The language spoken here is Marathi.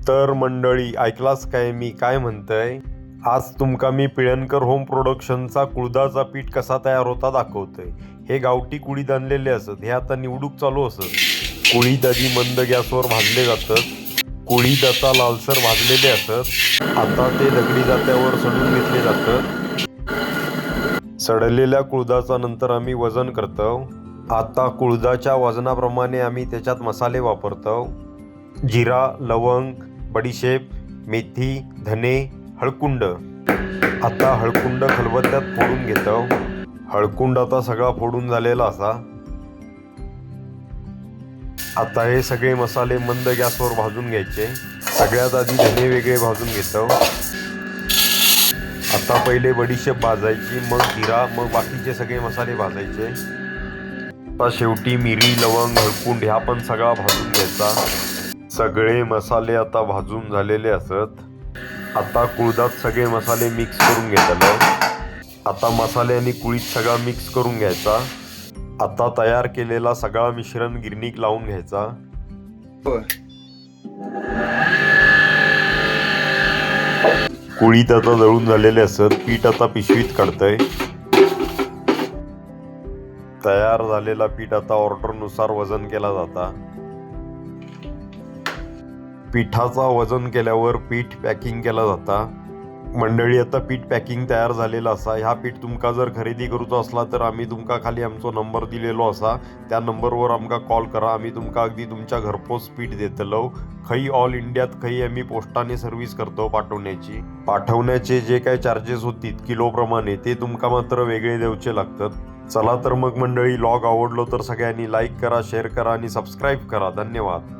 तर मंडळी, ऐकलास काय मी काय म्हणतंय? आज तुमका मी पिळणकर होम प्रोडक्शनचा कुळदाचा पीठ कसा तयार होता दाखवतोय. हे गावठी कुळीद आणलेले असत. हे आता निवडूक चालू असत. कुळीद आधी मंद गॅसवर भाजले जातात. कुळीद आता लालसर भाजलेले असत. आता ते दगडी जात्यावर सडून घेतले जातात. सडलेल्या कुळदाचा नंतर आम्ही वजन करतो. आता कुळदाच्या वजनाप्रमाणे आम्ही त्याच्यात मसाले वापरतो. जिरा, लवंग, बडीशेप, मेथी, धने, हळकुंड. आता हळकुंड खलबत्त्यात फोडून घेतो. हळकुंड आता सगळा फोडून झालेला असा. आता हे सगळे मसाले मंद गॅसवर भाजून घ्यायचे. सगळ्यात आधी धने वेगळे भाजून घेतो. आता पहिले बडीशेप भाजायची, मग जिरा, मग बाकीचे सगळे मसाले भाजायचे. आता शेवटी मिरी, लवंग, हळकुंड ह्या पण सगळा भाजून घ्यायचा. सगळे मसाले आता भाजून झालेले असत. आता कुळदात सगळे मसाले मिक्स करून घेतलं. आता मसाले आणि कुळीत सगळा मिक्स करून घ्यायचा. आता तयार केलेला सगळा मिश्रण गिरणीक लावून घ्यायचा. कुळीत आता दळून झालेले असत. पीठ आता पिशवीत काढतंय. तयार झालेला पीठ आता ऑर्डरनुसार वजन केला जाता. पिठाचा वजन केल्यावर पीठ पॅकिंग केला जाता. मंडळी, आता पीठ पॅकिंग तयार झालेला असा. ह्या पीठ तुमका जर खरेदी करूचो असला तर आम्ही तुमका खाली आमचो नंबर दिलेलो असा. त्या नंबरवर आमका कॉल करा. आम्ही तुमका अगदी तुमच्या घरपोच पीठ देतलो. खई ऑल इंडियात खई आम्ही पोस्टाने सर्व्हिस करतो पाठवण्याची. पाठवण्याचे जे काही चार्जेस होतील किलोप्रमाणे ते तुमका मात्र वेगळे देऊचे लागतात. चला तर मग मंडळी, लॉग आवडलो तर सगळ्यांनी लाईक करा, शेअर करा आणि सबस्क्राईब करा. धन्यवाद.